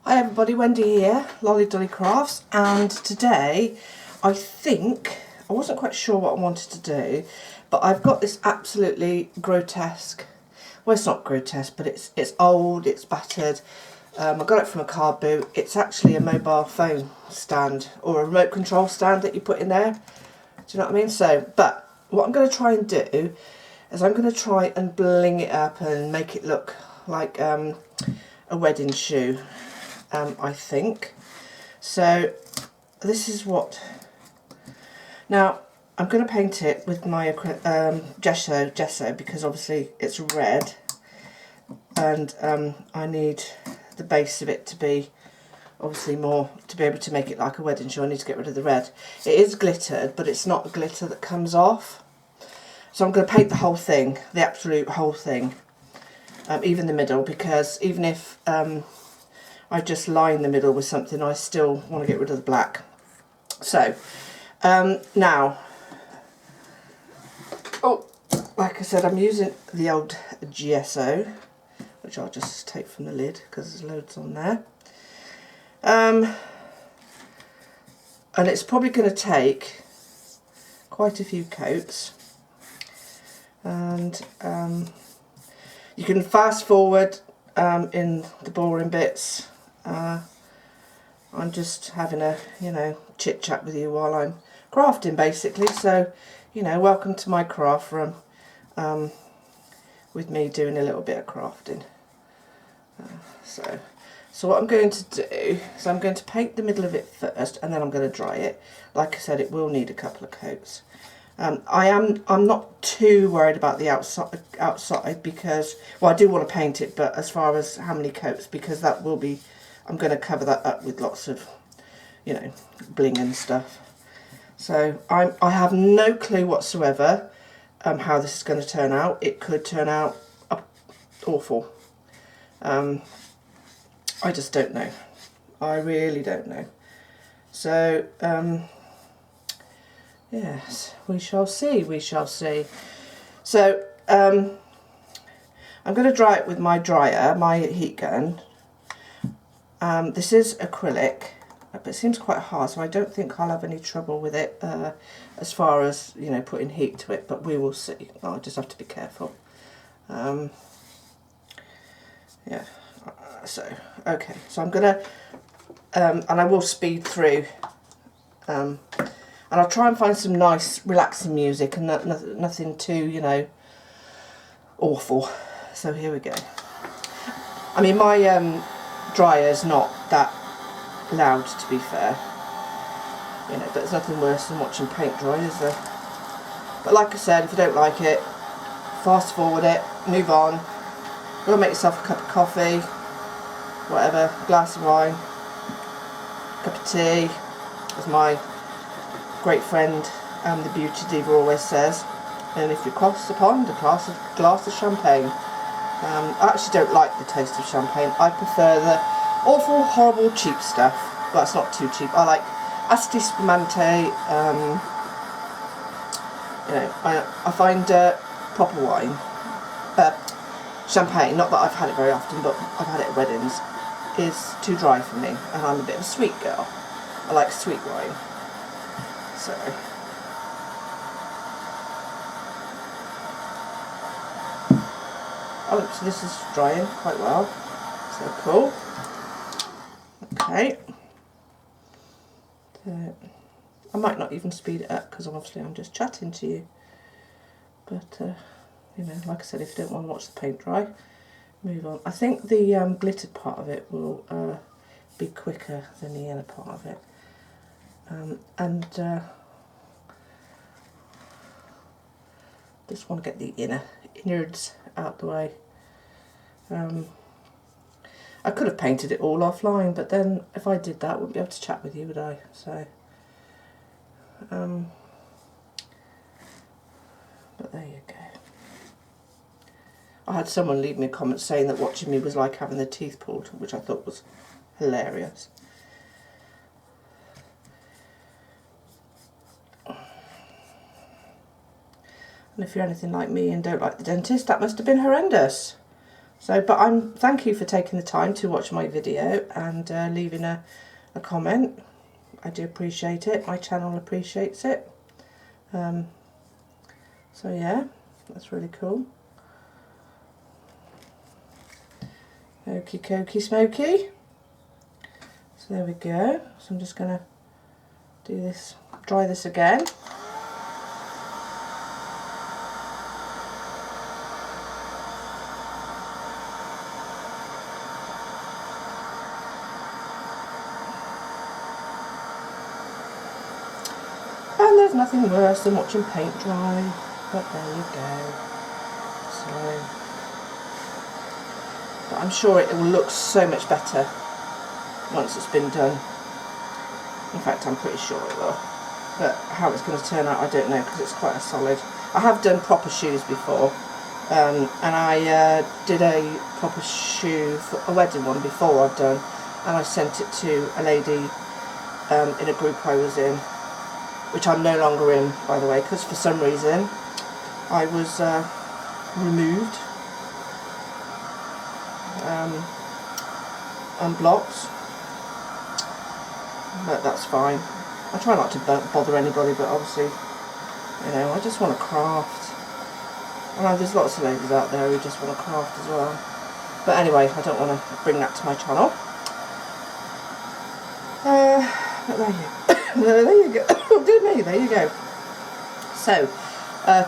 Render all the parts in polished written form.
Hi everybody, Wendy here, Lolly Dolly Crafts, and today I wasn't quite sure what I wanted to do, but I've got this absolutely grotesque, well it's not grotesque, but it's old, it's battered. I got it from a car boot. It's actually a mobile phone stand or a remote control stand that you put in there. Do you know what I mean? So, but what I'm going to try and do is I'm going to try and bling it up and make it look like a wedding shoe. I think. So this is what. Now I'm going to paint it with my gesso because obviously it's red, and I need the base of it to be obviously more to be able to make it like a wedding shoe. I need to get rid of the red. It is glittered, but it's not a glitter that comes off. So I'm going to paint the whole thing, the absolute whole thing, even the middle, because even if I just line the middle with something, I still want to get rid of the black. So, now, like I said, I'm using the old gesso, which I'll just take from the lid because there's loads on there. And it's probably going to take quite a few coats. And you can fast forward in the boring bits. I'm just having a, chit chat with you while I'm crafting basically. So, welcome to my craft room with me doing a little bit of crafting. So what I'm going to do is I'm going to paint the middle of it first and then I'm going to dry it. Like I said, it will need a couple of coats. I'm not too worried about the outside because, well, I do want to paint it, but as far as how many coats, because that will be, I'm going to cover that up with lots of, bling and stuff. So I have no clue whatsoever how this is going to turn out. It could turn out awful. I just don't know. I really don't know. So, yes, we shall see, we shall see. So, I'm going to dry it with my dryer, my heat gun. This is acrylic, but it seems quite hard, so I don't think I'll have any trouble with it as far as, putting heat to it, but we will see. I'll just have to be careful. Yeah, so, okay, so I'm going to, and I will speed through, and I'll try and find some nice relaxing music and nothing too, awful. So here we go. I mean, my dryer's not that loud, to be fair, but there's nothing worse than watching paint dry, is there? But like I said, if you don't like it, fast forward it, move on. Go and make yourself a cup of coffee, whatever, glass of wine, cup of tea, as my great friend the beauty diva always says. And if you cross the pond, a glass of champagne. I actually don't like the taste of champagne. I prefer the awful, horrible, cheap stuff. Well, it's not too cheap. I like Asti Spumante. I find proper wine, champagne. Not that I've had it very often, but I've had it at weddings. Is too dry for me, and I'm a bit of a sweet girl. I like sweet wine. So. Oh, so this is drying quite well. So cool. Okay. So, I might not even speed it up because obviously I'm just chatting to you. But, like I said, if you don't want to watch the paint dry, move on. I think the glittered part of it will be quicker than the inner part of it. Just want to get the innards out the way. I could have painted it all offline, but then if I did that, I wouldn't be able to chat with you, would I? So, but there you go. I had someone leave me a comment saying that watching me was like having the teeth pulled, which I thought was hilarious. And if you're anything like me and don't like the dentist, that must have been horrendous. So, but thank you for taking the time to watch my video and leaving a comment. I do appreciate it. My channel appreciates it. So yeah, that's really cool. Okie dokie smoky. So there we go. So I'm just going to do this, dry this again. And there's nothing worse than watching paint dry, but there you go. So, but I'm sure it will look so much better once it's been done. In fact, I'm pretty sure it will. But how it's going to turn out, I don't know, because it's quite a solid. I have done proper shoes before, and I did a proper shoe, for a wedding one before I've done, and I sent it to a lady in a group I was in, which I'm no longer in, by the way, because for some reason I was removed, unblocked, but that's fine. I try not to bother anybody, but obviously, you know, I just want to craft. I know there's lots of ladies out there who just want to craft as well. But anyway, I don't want to bring that to my channel. But there you go. There you go. Oh, dear me, there you go. So,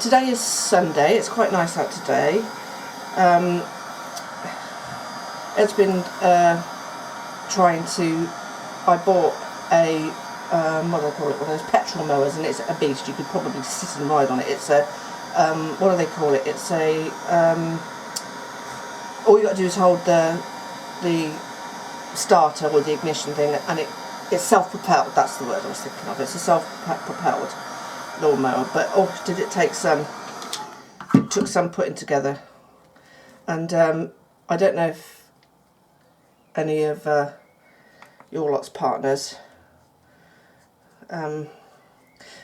today is Sunday. It's quite nice out today. It's been trying to... I bought a, what do they call it, one of those petrol mowers, and it's a beast. You could probably sit and ride on it. It's a, what do they call it? It's a, all you got to do is hold the starter or the ignition thing, and it's self-propelled. That's the word I was thinking of. It's a self-propelled lawnmower. But oh, did it take some? It took some putting together, and I don't know if any of your lot's partners.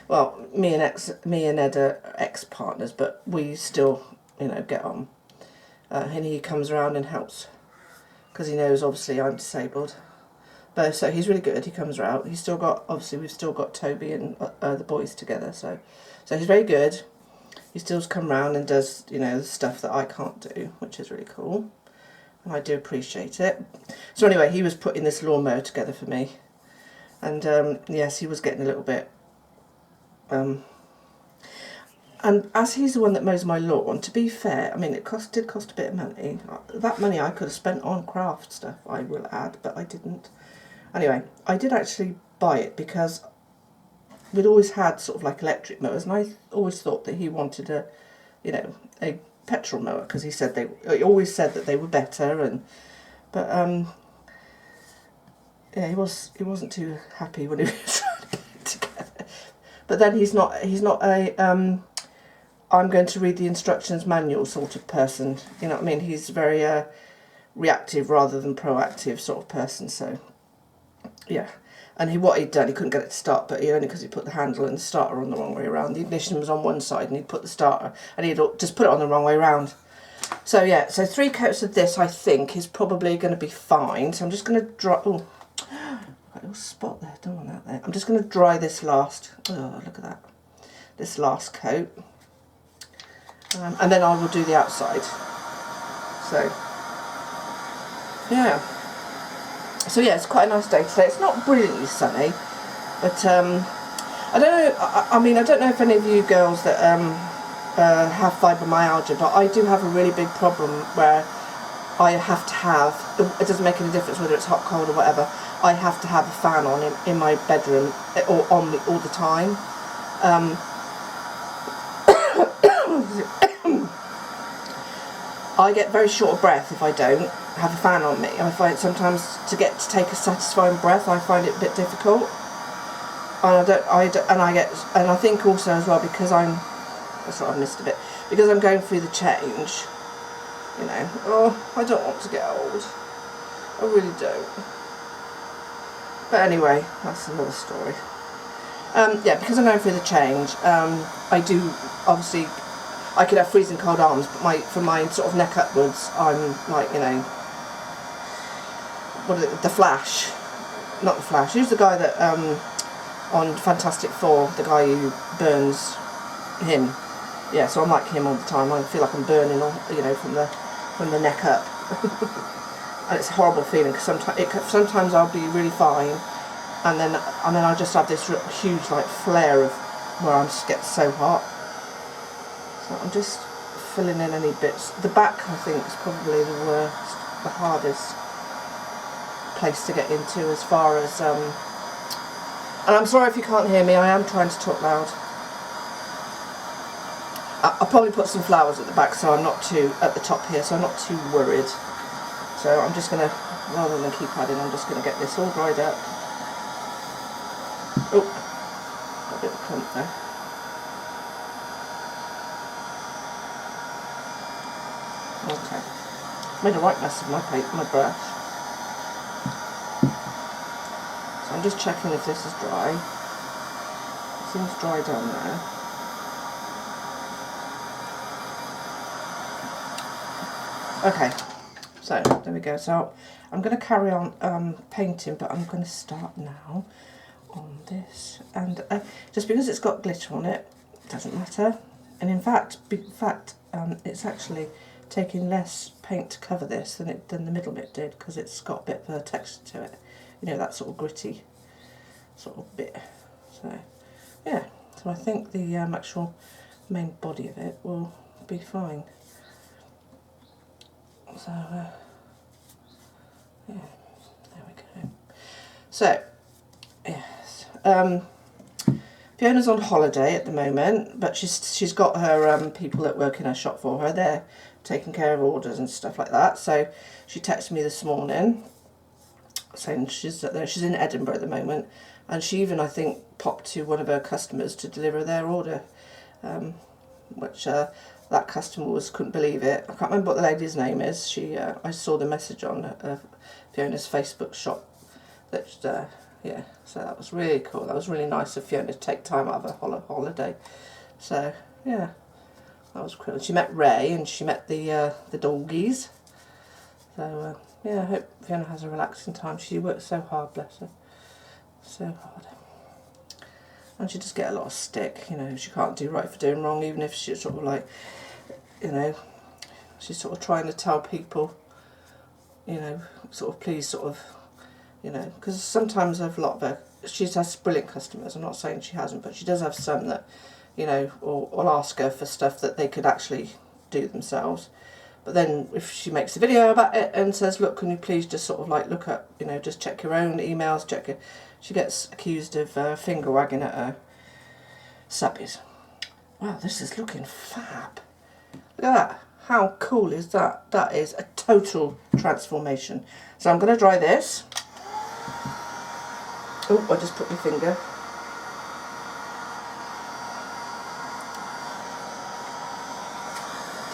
Well, me and Ed are ex-partners, but we still, you know, get on. And he comes around and helps because he knows obviously I'm disabled. But so he's really good. He comes around. He's still got, obviously we've still got Toby and the boys together. So he's very good. He still comes around and does, you know, the stuff that I can't do, which is really cool. And I do appreciate it. So anyway, he was putting this lawnmower together for me. And yes, he was getting a little bit... and as he's the one that mows my lawn, to be fair, I mean, it did cost a bit of money. That money I could have spent on craft stuff, I will add, but I didn't. Anyway, I did actually buy it because we'd always had sort of like electric mowers, and I always thought that he wanted a, you know, a petrol mower, because he he always said that they were better, but yeah, he wasn't too happy when he was trying to get it together. But then he's not a I'm going to read the instructions manual sort of person, you know what I mean? He's very reactive rather than proactive sort of person. So yeah, and what he'd done, he couldn't get it to start, but only because he put the handle and the starter on the wrong way around. The ignition was on one side and he'd put the starter, and he'd just put it on the wrong way around. So yeah, so 3 coats of this I think is probably going to be fine. So I'm just going to dry... Oh, got a little spot there, don't want that there. I'm just going to dry this last... Oh, look at that. This last coat. And then I will do the outside. So, yeah. So yeah, it's quite a nice day today. It's not brilliantly sunny, but I don't know. I mean, I don't know if any of you girls that have fibromyalgia, but I do have a really big problem where I have to have. It doesn't make any difference whether it's hot, cold, or whatever. I have to have a fan on in my bedroom or on me all the time. I get very short of breath if I don't have a fan on me. I find sometimes to take a satisfying breath, I find it a bit difficult. And I think also as well, because that's what I missed a bit, because I'm going through the change, you know. Oh, I don't want to get old. I really don't. But anyway, that's another story. Yeah, because I'm going through the change, I do obviously I could have freezing cold arms, but from my sort of neck upwards, I'm like, you know, what is it, the Flash, not the Flash. Who's the guy that on Fantastic Four, the guy who burns him? Yeah, so I'm like him all the time. I feel like I'm burning, all, you know, from the neck up, and it's a horrible feeling because sometimes I'll be really fine, and then I just have this huge like flare of where I just get so hot. So I'm just filling in any bits. The back, I think, is probably the worst, the hardest place to get into as far as and I'm sorry if you can't hear me, I am trying to talk loud. I'll probably put some flowers at the back, so I'm not too at the top here, so I'm not too worried. So I'm just gonna, rather than keep adding, I'm just gonna get this all dried up. Oh, got a bit of a clump there. Okay, made a right mess of my brush. So I'm just checking if this is dry. It seems dry down there. Okay, so there we go. So I'm going to carry on painting, but I'm going to start now on this. And just because it's got glitter on it, doesn't matter. And in fact, it's actually taking less paint to cover this than the middle bit did, because it's got a bit of a texture to it. You know, that sort of gritty sort of bit. So yeah, so I think the actual main body of it will be fine. So yeah, there we go. So yes, Fiona's on holiday at the moment, but she's got her people that work in her shop for her. They're taking care of orders and stuff like that. So she texted me this morning saying she's in Edinburgh at the moment, and she even, I think, popped to one of her customers to deliver their order, which that customer couldn't believe it. I can't remember what the lady's name is. I saw the message on Fiona's Facebook shop. That yeah, so that was really cool. That was really nice of Fiona to take time out of her holiday. So yeah, that was cool. She met Ray and she met the doggies. So yeah, I hope Fiona has a relaxing time. She works so hard, bless her, so hard. And she does get a lot of stick, you know, she can't do right for doing wrong, even if she's sort of like, you know, she's sort of trying to tell people, you know, sort of please sort of, you know, because sometimes I've a lot of her, she has brilliant customers, I'm not saying she hasn't, but she does have some that, you know, will ask her for stuff that they could actually do themselves. But then if she makes a video about it and says, look, can you please just sort of like look at, you know, just check your own emails, check your, she gets accused of finger wagging at her subbies. Wow, this is looking fab. Look at that. How cool is that? That is a total transformation. So I'm going to dry this. Oh, I just put my finger.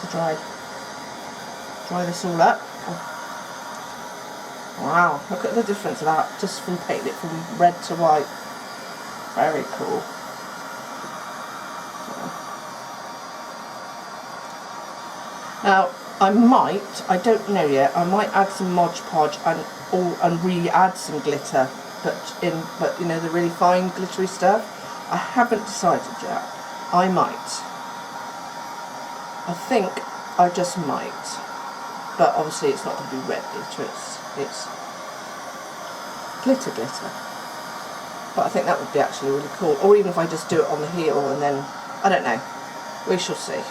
To dry this all up. Wow, look at the difference of that, just from painting it from red to white. Very cool. Now, I don't know yet, I might add some Mod Podge and re-add some glitter, but you know, the really fine glittery stuff. I haven't decided yet. I might. I think I just might. But obviously it's not going to be red glitter, it's glitter. But I think that would be actually really cool. Or even if I just do it on the heel and then, I don't know. We shall see.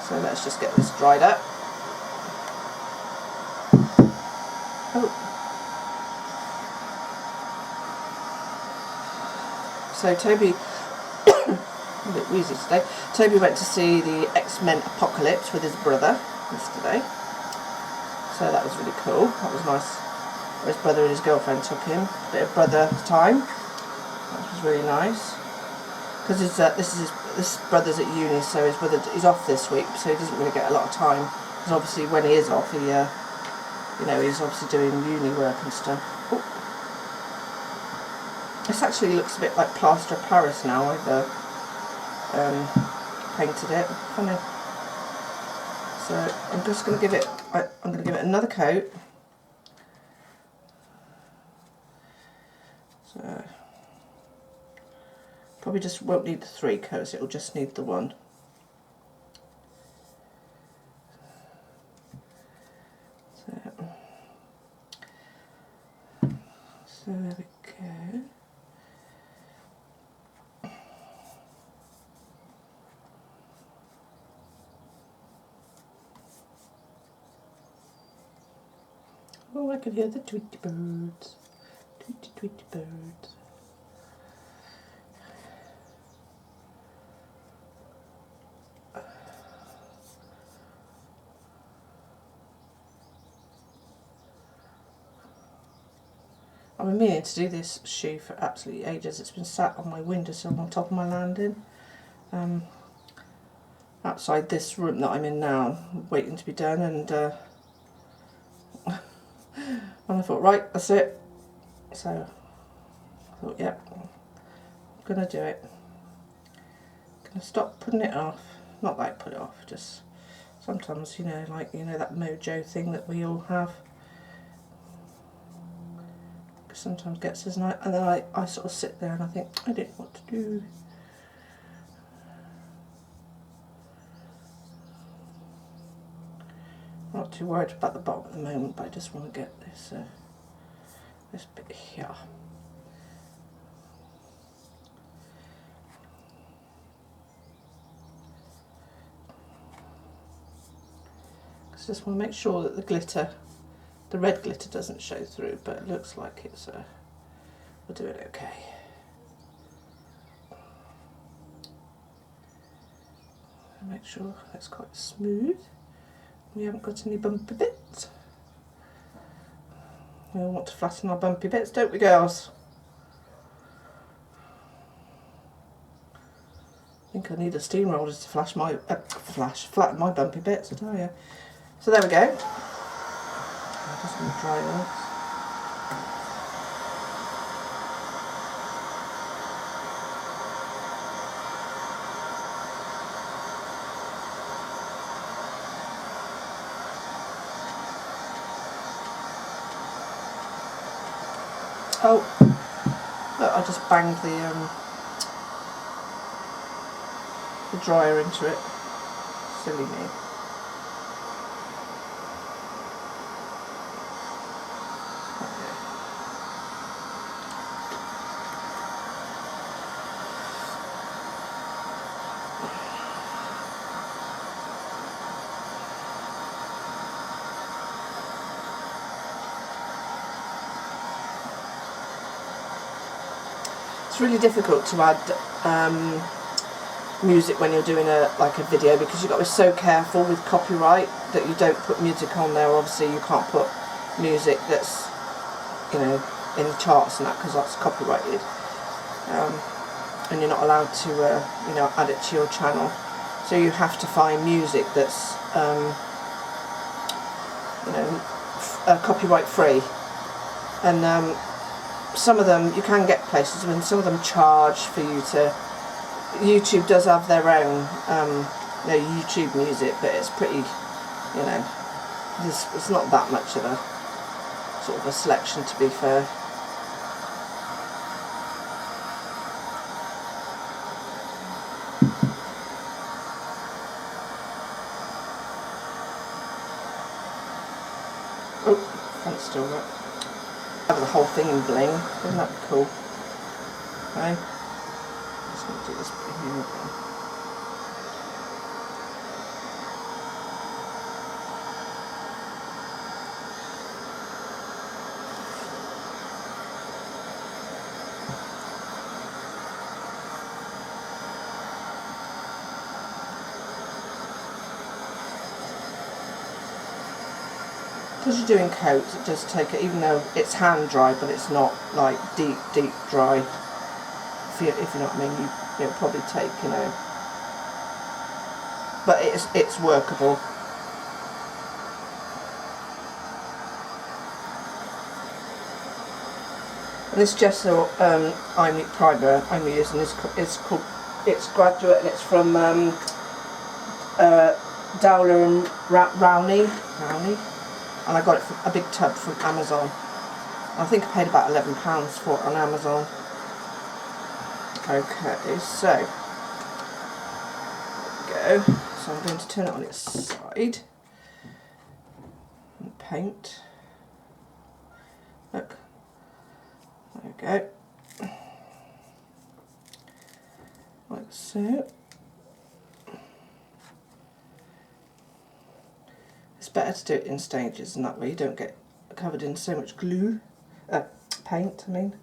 So let's just get this dried up. Oh. So Toby, a bit wheezy today. Toby went to see the X-Men Apocalypse with his brother yesterday. So that was really cool. That was nice. His brother and his girlfriend took him. A bit of brother time. That was really nice. Because this brother's at uni, so his brother, he's off this week, so he doesn't really get a lot of time. Because obviously when he is off, he, you know, he's obviously doing uni work and stuff. Ooh. This actually looks a bit like plaster of Paris now. painted it. Funny. So I'm just going to give it. I'm going to give it another coat. So probably just won't need the 3 coats. It'll just need the 1. So there we go. Oh, I can hear the tweety birds. Tweety, tweety birds. I've been meaning to do this shoe for absolutely ages. It's been sat on my windowsill on top of my landing. Outside this room that I'm in now, waiting to be done, and I thought, right, that's it. So I thought, yep, I'm gonna do it. Gonna stop putting it off. Not like put it off, just sometimes, you know, like, you know, that mojo thing that we all have. Sometimes gets us, and then I sort of sit there and I think, I don't know what to do. I'm not too worried about the bottom at the moment, but I just want to get this this bit here. I just want to make sure that the glitter, the red glitter, doesn't show through, but it looks like it's we're doing okay. Make sure it's quite smooth. We haven't got any bumpy bits. We all want to flatten our bumpy bits, don't we, girls? I think I need a steamroller to flatten my bumpy bits, I tell you. So there we go. I'm just going to dry those. Oh, look, I just banged the dryer into it. Silly me. It's really difficult to add music when you're doing a video, because you've got to be so careful with copyright that you don't put music on there. Obviously you can't put music that's, you know, in the charts and that, because that's copyrighted, and you're not allowed to you know, add it to your channel. So you have to find music that's you know, copyright free, and some of them you can get places, and some of them charge for you to. YouTube does have their own you know, YouTube music, but it's pretty, you know, it's not that much of a sort of a selection, to be fair. Oh, that's still right. Have the whole thing in bling, wouldn't that be cool? Okay. Just going to do this bit here again. Because you're doing coats, it does take it, even though it's hand dry, but it's not like deep dry. If you know what I mean, it'll probably take, you know, but it's workable. And this gesso primer I'm using is called It's Graduate and it's from Dowler and Rowney, and I got it from a big tub from Amazon. I think I paid about £11 for it on Amazon. Okay, so there we go. So I'm going to turn it on its side and paint. Look, there we go. Like so. It's better to do it in stages, and that way you don't get covered in so much glue, paint I mean.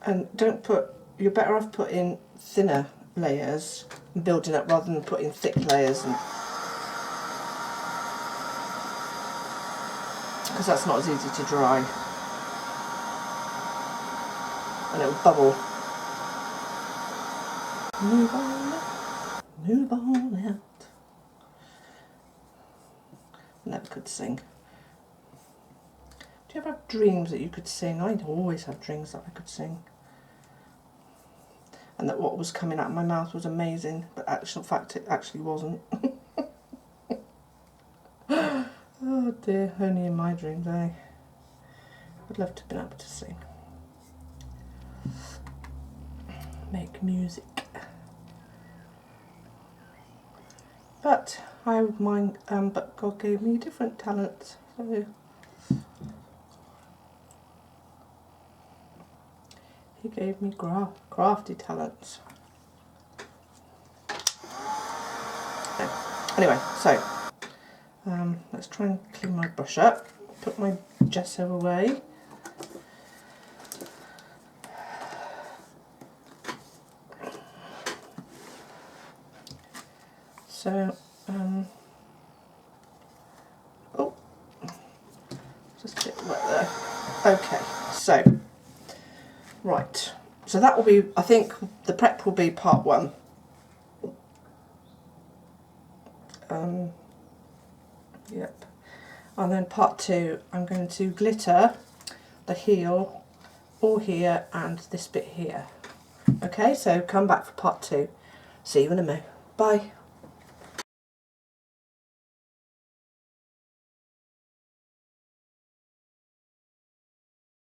And don't put, you're better off putting thinner layers and building up rather than putting thick layers, because that's not as easy to dry. And it will bubble. Move on out. Never could sing. Do you ever have dreams that you could sing? I always have dreams that I could sing. And that what was coming out of my mouth was amazing, but actual fact it actually wasn't. Oh dear, only in my dreams, eh? I'd love to have been able to sing. Make music. But I would mind, but God gave me different talents, so He gave me crafty talents. Anyway, so let's try and clean my brush up, put my gesso away. So, oh, just a bit wet there. Okay, so, right, so that will be, I think the prep will be part 1. Yep, and then part 2, I'm going to glitter the heel all here and this bit here. Okay, so come back for part 2. See you in a minute. Bye.